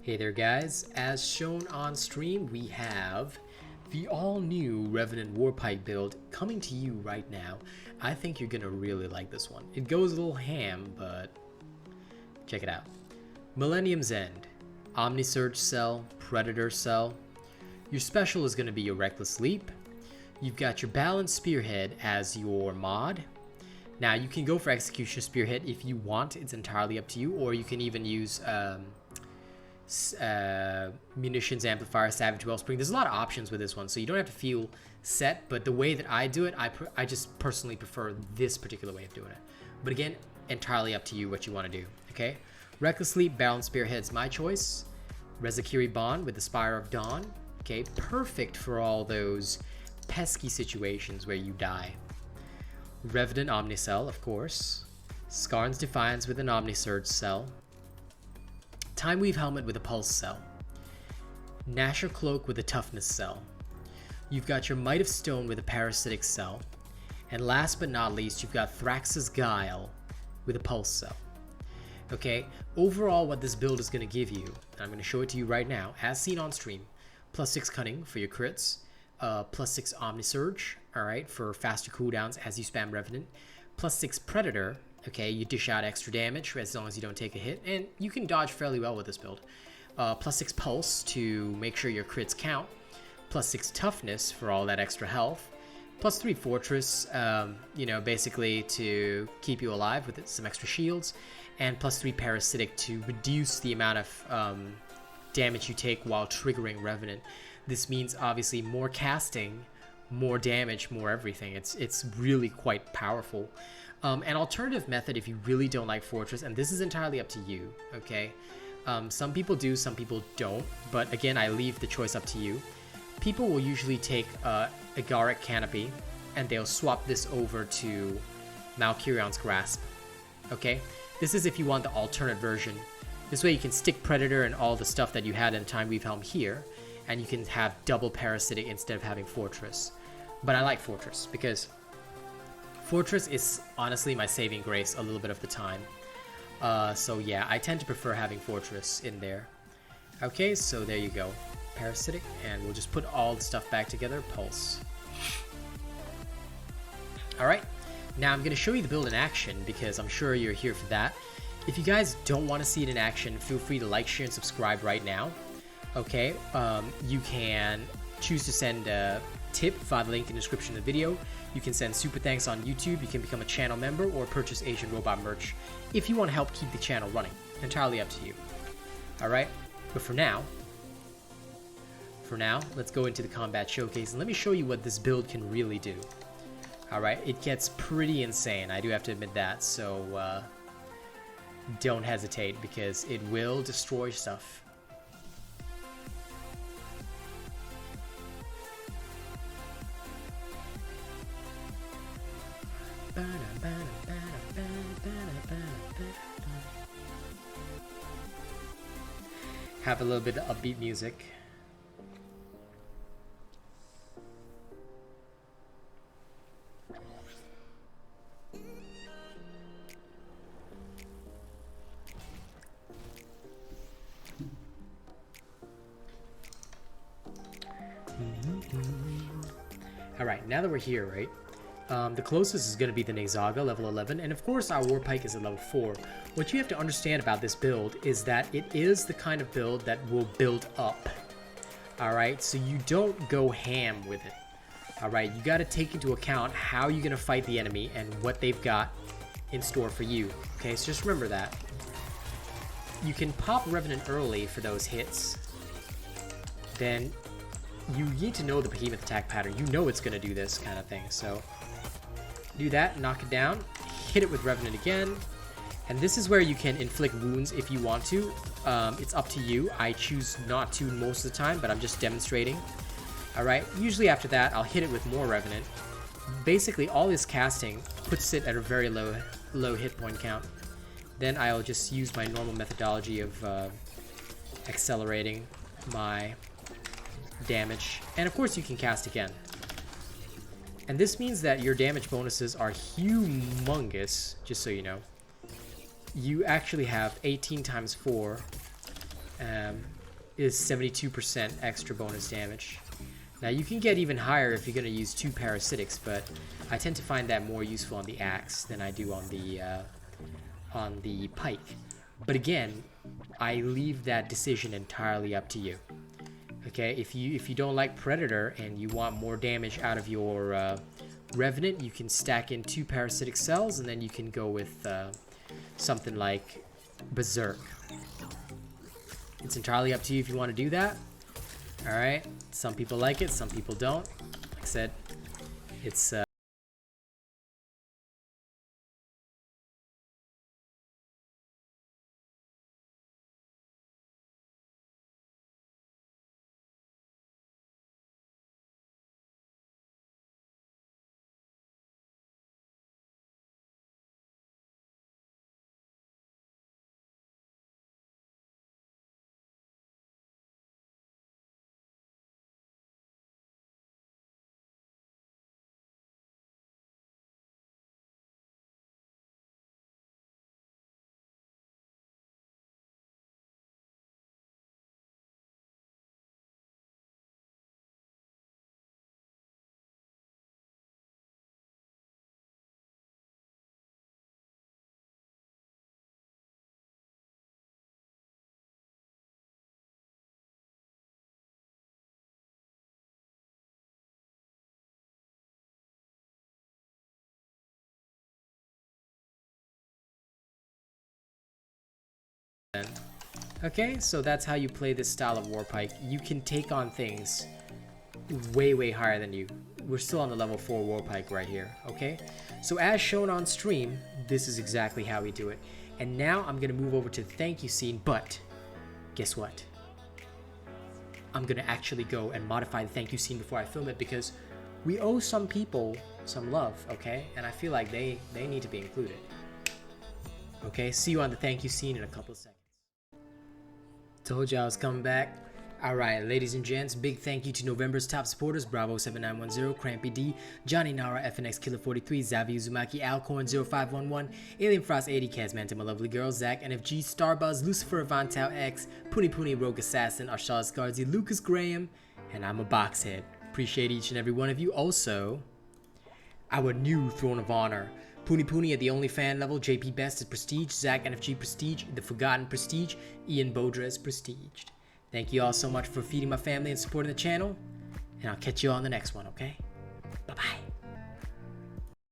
Hey there guys, as shown on stream we have the all-new Revenant War Pike build coming to you right now. I think you're gonna really like this one. It goes a little ham, but check it out. Millennium's End, Omnisurge Cell, Predator Cell. Your special is gonna be your Reckless Leap. You've got your Balanced Spearhead as your mod. Now you can go for Execution Spearhead if you want, it's entirely up to you, or you can even use munitions amplifier, savage wellspring. There's a lot of options with this one, so you don't have to feel set, but the way that I do it, I just personally prefer this particular way of doing it. But again, entirely up to you what you want to do. Okay, Reckless Leap, Balanced Spearhead's my choice. Rezakiri Bond with the Spire of Dawn. Okay, perfect for all those pesky situations where you die. Revenant Omnicell, of course. Skarn's Defiance with an Omnisurge cell. Time Weave Helmet with a Pulse cell. Nasher Cloak with a Toughness cell. You've got your Might of Stone with a Parasitic cell. And last but not least, you've got Thrax's Guile with a Pulse cell. Okay, overall what this build is going to give you, and I'm going to show it to you right now, as seen on stream. +6 Cunning for your crits. +6 Omnisurge, alright, for faster cooldowns as you spam Revenant. +6 Predator. Okay, you dish out extra damage as long as you don't take a hit, and you can dodge fairly well with this build. +6 Pulse to make sure your crits count. +6 Toughness for all that extra health. +3 Fortress, you know, basically to keep you alive with some extra shields. And +3 Parasitic to reduce the amount of damage you take while triggering Revenant. This means obviously more casting, more damage, more everything. It's really quite powerful. An alternative method if you really don't like Fortress, and this is entirely up to you, okay? Some people do, some people don't, but again, I leave the choice up to you. People will usually take Agaric Canopy, and they'll swap this over to Malkurion's Grasp, okay? This is if you want the alternate version. This way you can stick Predator and all the stuff that you had in Time Weave Helm here, and you can have double Parasitic instead of having Fortress. But I like Fortress because Fortress is honestly my saving grace a little bit of the time. So yeah, I tend to prefer having Fortress in there. Okay, so there you go. Parasitic, and we'll just put all the stuff back together. Pulse. Alright, now I'm going to show you the build in action because I'm sure you're here for that. If you guys don't want to see it in action, feel free to like, share, and subscribe right now. Okay, you can choose to send a tip via the link in the description of the video. You can send super thanks on YouTube, you can become a channel member, or purchase Asian Robot merch if you want to help keep the channel running. Entirely up to you. Alright, but for now, let's go into the combat showcase and let me show you what this build can really do. Alright, it gets pretty insane, I do have to admit that, so don't hesitate because it will destroy stuff. Have a little bit of upbeat music. Alright, now that we're here, right? The closest is going to be the Nezaga, level 11, and of course our War Pike is at level 4. What you have to understand about this build is that it is the kind of build that will build up. Alright, so you don't go ham with it. Alright, you got to take into account how you're going to fight the enemy and what they've got in store for you. Okay, so just remember that. You can pop Revenant early for those hits. Then you need to know the Behemoth attack pattern. You know it's going to do this kind of thing, so do that, knock it down, hit it with Revenant again, and this is where you can inflict wounds if you want to. It's up to you. I choose not to most of the time, but I'm just demonstrating. Alright, usually after that, I'll hit it with more Revenant. Basically, all this casting puts it at a very low hit point count. Then I'll just use my normal methodology of accelerating my damage, and of course you can cast again. And this means that your damage bonuses are humongous, just so you know. You actually have 18 times 4 is 72% extra bonus damage. Now you can get even higher if you're going to use 2 parasitics, but I tend to find that more useful on the axe than I do on the pike. But again, I leave that decision entirely up to you. Okay, if you don't like Predator and you want more damage out of your Revenant, you can stack in 2 parasitic cells, and then you can go with something like Berserk. It's entirely up to you if you want to do that. Alright, some people like it, some people don't. Like I said, it's okay, so that's how you play this style of Warpike. You can take on things way higher than you. We're still on the level 4 Warpike right here, okay? So as shown on stream, this is exactly how we do it. And now I'm gonna move over to the thank you scene, but guess what? I'm gonna actually go and modify the thank you scene before I film it, because we owe some people some love, okay? And I feel like they need to be included. Okay, see you on the thank you scene in a couple of seconds. Told you I was coming back. Alright, ladies and gents, big thank you to November's top supporters: Bravo7910, Crampy D, Johnny Nara, FNX Killer 43, Xavier Uzumaki, Alcorn 0511, Alien Frost 80, Kazmanta, my lovely girl, Zach, NFG, Starbuzz, Lucifer, Avantau X, Puni Puni, Rogue Assassin, Arshaz Guardsy, Lucas Graham, and I'm a Boxhead. Appreciate each and every one of you. Also, our new Throne of Honor: Puni Puni at the only fan level, JP Best is Prestige, Zach NFG Prestige, The Forgotten Prestige, Ian Bodres Prestiged. Thank you all so much for feeding my family and supporting the channel, and I'll catch you on the next one, okay?